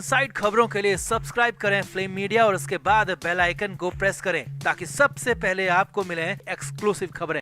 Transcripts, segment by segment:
Side खबरों के लिए सब्सक्राइब करें फ्लेम मीडिया और उसके बाद बेल आइकन को प्रेस करें ताकि सबसे पहले आपको मिले एक्सक्लूसिव खबरें।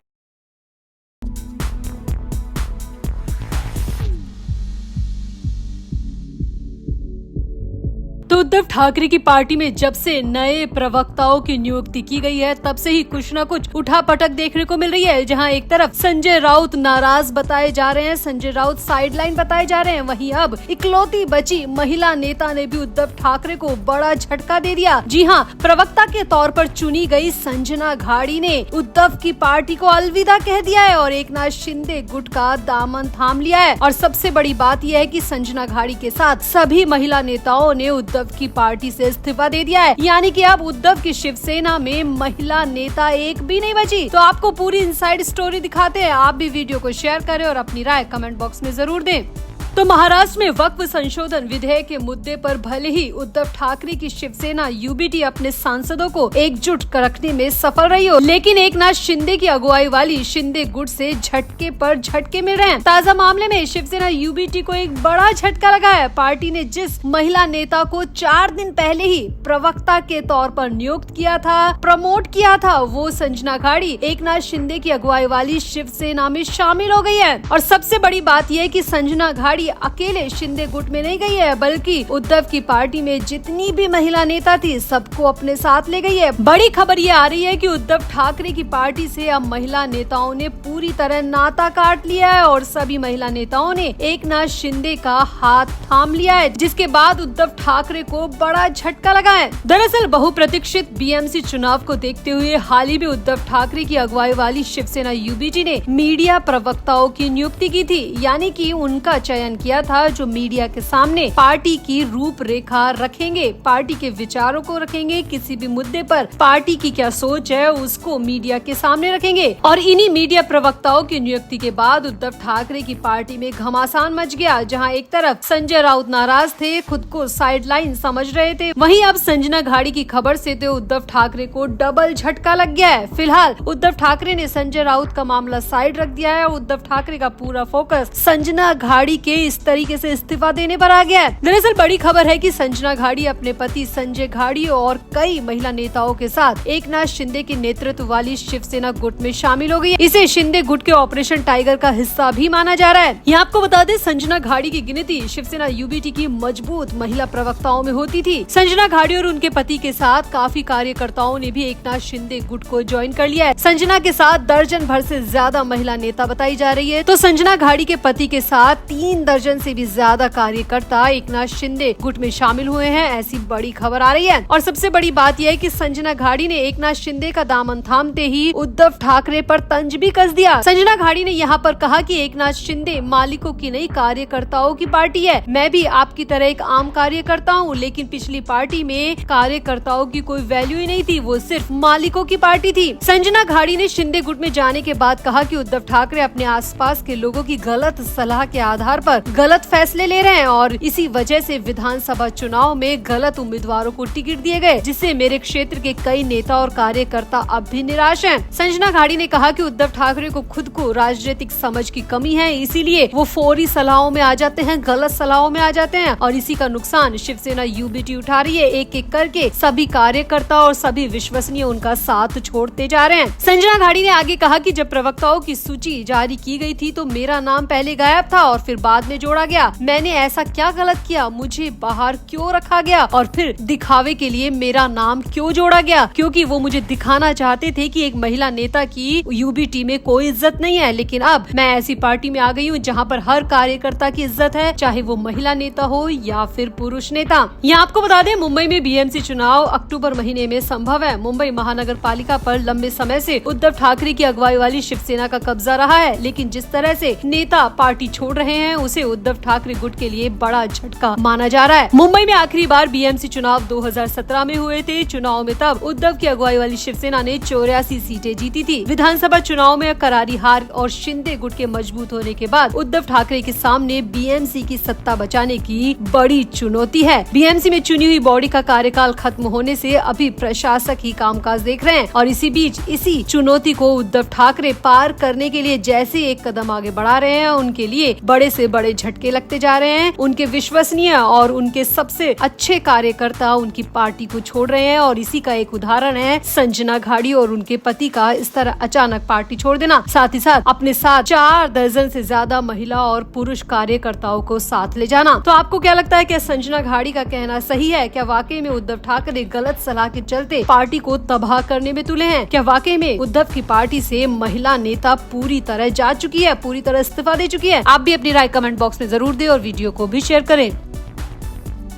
तो उद्धव ठाकरे की पार्टी में जब से नए प्रवक्ताओं की नियुक्ति की गई है तब से ही कुछ न कुछ उठापटक देखने को मिल रही है। जहां एक तरफ संजय राउत नाराज बताए जा रहे हैं, संजय राउत साइडलाइन बताए जा रहे हैं, वहीं अब इकलौती बची महिला नेता ने भी उद्धव ठाकरे को बड़ा झटका दे दिया। जी हां, प्रवक्ता के तौर पर चुनी गई संजना घाड़ी ने उद्धव की पार्टी को अलविदा कह दिया है और एकनाथ शिंदे गुट का दामन थाम लिया है। और सबसे बड़ी बात यह है कि संजना घाड़ी के साथ सभी महिला नेताओं ने उद्धव की पार्टी से इस्तीफा दे दिया है, यानी कि अब उद्धव की शिवसेना में महिला नेता एक भी नहीं बची। तो आपको पूरी इनसाइड स्टोरी दिखाते हैं, आप भी वीडियो को शेयर करें और अपनी राय कमेंट बॉक्स में जरूर दें। तो महाराष्ट्र में वक्फ संशोधन विधेयक के मुद्दे पर भले ही उद्धव ठाकरे की शिवसेना यूबीटी अपने सांसदों को एकजुट रखने में सफल रही हो, लेकिन एकनाथ शिंदे की अगुवाई वाली शिंदे गुट से झटके पर झटके मिल रहे हैं। ताजा मामले में शिवसेना यूबीटी को एक बड़ा झटका लगा है। पार्टी ने जिस महिला नेता को 4 दिन पहले ही प्रवक्ता के तौर पर नियुक्त किया था, प्रमोट किया था, वो संजना घाड़ी एकनाथ शिंदे की अगुवाई वाली शिवसेना में शामिल हो गई है। और सबसे बड़ी बात यह है कि संजना घाड़ी अकेले शिंदे गुट में नहीं गई है, बल्कि उद्धव की पार्टी में जितनी भी महिला नेता थी सबको अपने साथ ले गई है। बड़ी खबर ये आ रही है कि उद्धव ठाकरे की पार्टी से अब महिला नेताओं ने पूरी तरह नाता काट लिया है और सभी महिला नेताओं ने एकनाथ शिंदे का हाथ थाम लिया है, जिसके बाद उद्धव ठाकरे को बड़ा झटका लगा है। दरअसल बहुप्रतीक्षित बीएमसी चुनाव को देखते हुए हाल ही में उद्धव ठाकरे की अगुवाई वाली शिवसेना यूबीटी ने मीडिया प्रवक्ताओं की नियुक्ति की थी, यानी कि उनका चयन किया था जो मीडिया के सामने पार्टी की रूपरेखा रखेंगे, पार्टी के विचारों को रखेंगे, किसी भी मुद्दे पर पार्टी की क्या सोच है उसको मीडिया के सामने रखेंगे। और इन्हीं मीडिया प्रवक्ताओं की नियुक्ति के बाद उद्धव ठाकरे की पार्टी में घमासान मच गया। जहां एक तरफ संजय राउत नाराज थे, खुद को साइडलाइन समझ रहे थे, वहीं अब संजना घाड़ी की खबर से तो उद्धव ठाकरे को डबल झटका लग गया है। फिलहाल उद्धव ठाकरे ने संजय राउत का मामला साइड रख दिया है और उद्धव ठाकरे का पूरा फोकस संजना घाड़ी के इस तरीके से इस्तीफा देने पर आ गया है। दरअसल बड़ी खबर है कि संजना घाड़ी अपने पति संजय घाड़ी और कई महिला नेताओं के साथ एकनाथ शिंदे के नेतृत्व वाली शिवसेना गुट में शामिल हो गई है। इसे शिंदे गुट के ऑपरेशन टाइगर का हिस्सा भी माना जा रहा है। यहाँ आपको बता दें, संजना घाड़ी की गिनती शिवसेना यूबीटी की मजबूत महिला प्रवक्ताओं में होती थी। संजना घाड़ी और उनके पति के साथ काफी कार्यकर्ताओं ने भी एकनाथ शिंदे गुट को ज्वाइन कर लिया है। संजना के साथ दर्जन भर से ज्यादा महिला नेता बताई जा रही है। तो संजना घाड़ी के पति के साथ 3 दर्जन से भी ज्यादा कार्यकर्ता एकनाथ शिंदे गुट में शामिल हुए हैं, ऐसी बड़ी खबर आ रही है। और सबसे बड़ी बात यह है कि संजना घाड़ी ने एकनाथ शिंदे का दामन थामते ही उद्धव ठाकरे पर तंज भी कस दिया। संजना घाड़ी ने यहाँ पर कहा कि एकनाथ शिंदे मालिकों की नहीं कार्यकर्ताओं की पार्टी है। मैं भी आपकी तरह एक आम कार्यकर्ता हूँ, लेकिन पिछली पार्टी में कार्यकर्ताओं की कोई वैल्यू ही नहीं थी, वो सिर्फ मालिकों की पार्टी थी। संजना घाड़ी ने शिंदे गुट में जाने के बाद कहा कि उद्धव ठाकरे अपने आसपास के लोगों की गलत सलाह के आधार पर गलत फैसले ले रहे हैं और इसी वजह से विधानसभा चुनाव में गलत उम्मीदवारों को टिकट दिए गए, जिससे मेरे क्षेत्र के कई नेता और कार्यकर्ता अब भी निराश हैं। संजना घाड़ी ने कहा कि उद्धव ठाकरे को खुद को राजनीतिक समझ की कमी है, इसीलिए वो फौरी सलाहों में आ जाते हैं, गलत सलाहों में आ जाते हैं और इसी का नुकसान शिवसेना यूबीटी उठा रही है। एक एक करके सभी कार्यकर्ता और सभी विश्वसनीय उनका साथ छोड़ते जा रहे हैं। संजना घाड़ी ने आगे कहा कि जब प्रवक्ताओं की सूची जारी की गई थी तो मेरा नाम पहले गायब था और फिर बाद में जोड़ा गया। मैंने ऐसा क्या गलत किया, मुझे बाहर क्यों रखा गया और फिर दिखावे के लिए मेरा नाम क्यों जोड़ा गया? क्योंकि वो मुझे दिखाना चाहते थे कि एक महिला नेता की यूबीटी में कोई इज्जत नहीं है। लेकिन अब मैं ऐसी पार्टी में आ गई हूँ जहाँ पर हर कार्यकर्ता की इज्जत है, चाहे वो महिला नेता हो या फिर पुरुष नेता। यहाँ आपको बता दें, मुंबई में बीएमसी चुनाव अक्टूबर महीने में संभव है। मुंबई महानगर पालिका पर लंबे समय से उद्धव ठाकरे की अगुवाई वाली शिवसेना का कब्जा रहा है, लेकिन जिस तरह से नेता पार्टी छोड़ रहे हैं उसे उद्धव ठाकरे गुट के लिए बड़ा झटका माना जा रहा है। मुंबई में आखिरी बार बीएमसी चुनाव 2017 में हुए थे। चुनाव में तब उद्धव की अगुवाई वाली शिवसेना ने 84 सीटें जीती थी। विधानसभा चुनाव में करारी हार और शिंदे गुट के मजबूत होने के बाद उद्धव ठाकरे के सामने बीएमसी की सत्ता बचाने की बड़ी चुनौती चुनौती है। बीएमसी में चुनी हुई बॉडी का कार्यकाल खत्म होने से अभी प्रशासक ही कामकाज देख रहे हैं और इसी बीच इसी चुनौती को उद्धव ठाकरे पार करने के लिए जैसे एक कदम आगे बढ़ा रहे हैं, उनके लिए बड़े से बड़े झटके लगते जा रहे हैं। उनके विश्वसनीय और उनके सबसे अच्छे कार्यकर्ता उनकी पार्टी को छोड़ रहे हैं और इसी का एक उदाहरण है संजना घाड़ी और उनके पति का इस तरह अचानक पार्टी छोड़ देना, साथ ही साथ अपने साथ 4 दर्जन से ज्यादा महिला और पुरुष कार्यकर्ताओं को साथ ले जाना। तो आपको क्या लगता है, क्या संजना घाड़ी का कहना सही है? क्या वाकई में उद्धव ठाकरे गलत सलाह के चलते पार्टी को तबाह करने में तुले हैं? क्या वाकई में उद्धव की पार्टी से महिला नेता पूरी तरह जा चुकी है, पूरी तरह इस्तीफा दे चुकी है? आप भी अपनी राय कमेंट बॉक्स में जरूर दें और वीडियो को भी शेयर करें।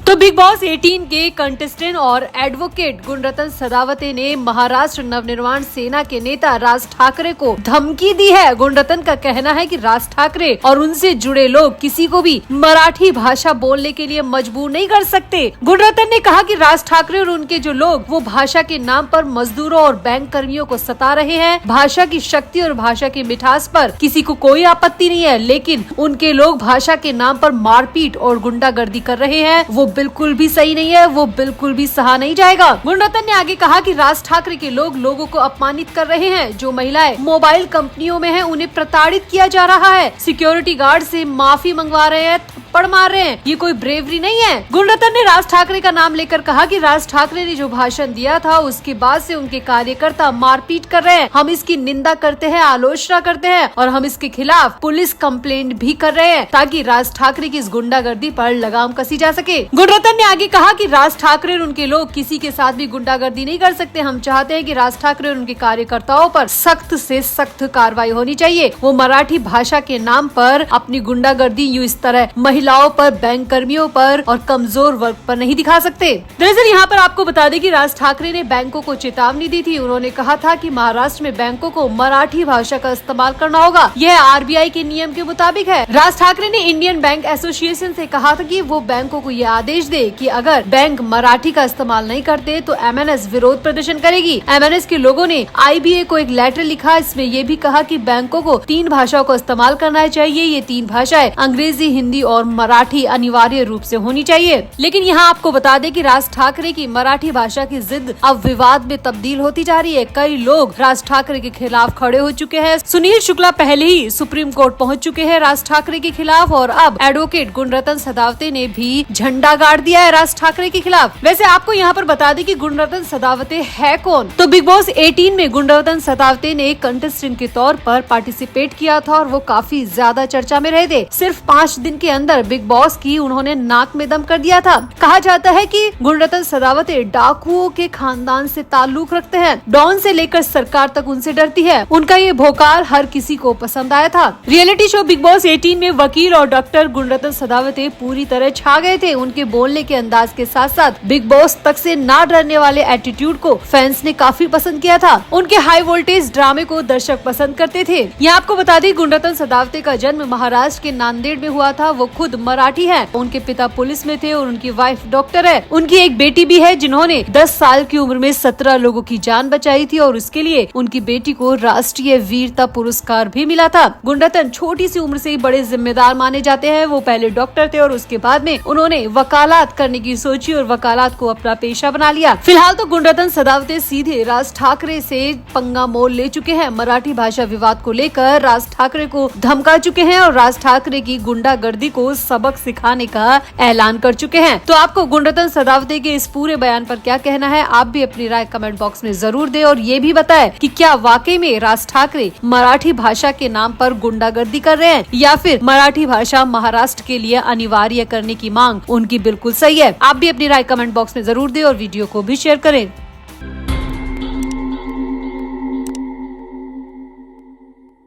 तो बिग बॉस 18 के कंटेस्टेंट और एडवोकेट गुणरत्न सदावते ने महाराष्ट्र नवनिर्माण सेना के नेता राज ठाकरे को धमकी दी है। गुणरत्न का कहना है कि राज ठाकरे और उनसे जुड़े लोग किसी को भी मराठी भाषा बोलने के लिए मजबूर नहीं कर सकते। गुणरत्न ने कहा कि राज ठाकरे और उनके जो लोग वो भाषा के नाम पर मजदूरों और बैंक कर्मियों को सता रहे हैं। भाषा की शक्ति और भाषा की मिठास पर किसी को कोई आपत्ति नहीं है, लेकिन उनके लोग भाषा के नाम पर मारपीट और गुंडागर्दी कर रहे हैं, वो बिल्कुल भी सही नहीं है, वो बिल्कुल भी सहा नहीं जाएगा। गुणरत्न ने आगे कहा कि राज ठाकरे के लोग लोगों को अपमानित कर रहे हैं। जो महिलाएं मोबाइल कंपनियों में हैं, उन्हें प्रताड़ित किया जा रहा है। सिक्योरिटी गार्ड से माफी मंगवा रहे हैं, थप्पड़ मार रहे हैं। ये कोई ब्रेवरी नहीं है। गुणरत्न ने राज ठाकरे का नाम लेकर कहा कि राज ठाकरे ने जो भाषण दिया था उसके बाद से उनके कार्यकर्ता मारपीट कर रहे हैं। हम इसकी निंदा करते हैं, आलोचना करते हैं और हम इसके खिलाफ पुलिस कंप्लेंट भी कर रहे हैं ताकि राज ठाकरे की इस गुंडागर्दी पर लगाम कसी जा सके। गुणरत्न ने आगे कहा कि राज ठाकरे और उनके लोग किसी के साथ भी गुंडागर्दी नहीं कर सकते। हम चाहते हैं कि राज ठाकरे और उनके कार्यकर्ताओं पर सख्त से सख्त कार्रवाई होनी चाहिए। वो मराठी भाषा के नाम पर अपनी गुंडागर्दी यूं इस तरह महिलाओं पर, बैंक कर्मियों पर और कमजोर वर्ग पर नहीं दिखा सकते। दरअसल यहाँ पर आपको बता दें कि राज ठाकरे ने बैंकों को चेतावनी दी थी। उन्होंने कहा था कि महाराष्ट्र में बैंकों को मराठी भाषा का इस्तेमाल करना होगा। यह आरबीआई के नियम के मुताबिक है। राज ठाकरे ने इंडियन बैंक एसोसिएशन से कहा था कि वो बैंकों को यह आदेश दे कि अगर बैंक मराठी का इस्तेमाल नहीं करते तो एमएनएस विरोध प्रदर्शन करेगी। एमएनएस के लोगों ने आईबीए को एक लेटर लिखा। इसमें ये भी कहा कि बैंकों को 3 भाषाओं का इस्तेमाल करना चाहिए। ये 3 भाषाएं अंग्रेजी, हिंदी और मराठी अनिवार्य रूप से होनी चाहिए। लेकिन यहाँ आपको बता दें कि राज ठाकरे की मराठी भाषा की जिद अब विवाद में तब्दील होती जा रही है। कई लोग राज ठाकरे के खिलाफ खड़े हो चुके हैं। सुनील शुक्ला पहले ही सुप्रीम कोर्ट पहुँच चुके हैं राज ठाकरे के खिलाफ और अब एडवोकेट गुणरत्न सदावते ने भी झंडा गाड़ दिया है राज ठाकरे के खिलाफ। वैसे आपको यहाँ पर बता दें कि गुणरत्न सदावते है कौन। तो बिग बॉस 18 में गुणरत्न सदावते ने कंटेस्टेंट के तौर पर पार्टिसिपेट किया था और वो काफी ज्यादा चर्चा में रहे थे। सिर्फ 5 दिन के अंदर बिग बॉस की उन्होंने नाक में दम कर दिया था। कहा जाता है कि गुणरत्न सदावते डाकुओं के खानदान से ताल्लुक रखते हैं। डॉन से लेकर सरकार तक उनसे डरती है। उनका ये भोकाल हर किसी को पसंद आया था। रियलिटी शो बिग बॉस 18 में वकील और डॉक्टर गुणरत्न सदावते पूरी तरह छा गए थे। उनके बोलने के अंदाज के साथ साथ बिग बॉस तक से ना डरने वाले एटीट्यूड को फैंस ने काफी पसंद किया था। उनके हाई वोल्टेज ड्रामे को दर्शक पसंद करते थे। यहाँ आपको बता दें गुणरत्न सदावते का जन्म महाराष्ट्र के नांदेड़ में हुआ था। वो खुद मराठी है। उनके पिता पुलिस में थे और उनकी वाइफ डॉक्टर है। उनकी एक बेटी भी है जिन्होंने 10 साल की उम्र में 17 लोगों की जान बचाई थी और उसके लिए उनकी बेटी को राष्ट्रीय वीरता पुरस्कार भी मिला था। गुणरत्न छोटी सी उम्र से ही बड़े जिम्मेदार माने जाते हैं। वो पहले डॉक्टर थे और उसके बाद में उन्होंने वकालत करने की सोची और वकालत को अपना पेशा बना लिया। फिलहाल तो गुणरत्न सदावते सीधे राज ठाकरे से पंगा मोल ले चुके हैं। मराठी भाषा विवाद को लेकर राज ठाकरे को धमका चुके हैं और राज ठाकरे की गुंडागर्दी को सबक सिखाने का ऐलान कर चुके हैं। तो आपको गुणरत्न सदावते के इस पूरे बयान पर क्या कहना है? आप भी अपनी राय कमेंट बॉक्स में जरूर दें और ये भी बताएं कि क्या वाकई में राज ठाकरे मराठी भाषा के नाम पर गुंडागर्दी कर रहे हैं या फिर मराठी भाषा महाराष्ट्र के लिए अनिवार्य करने की मांग उनकी बिल्कुल सही है। आप भी अपनी राय कमेंट बॉक्स में जरूर दें और वीडियो को भी शेयर करें।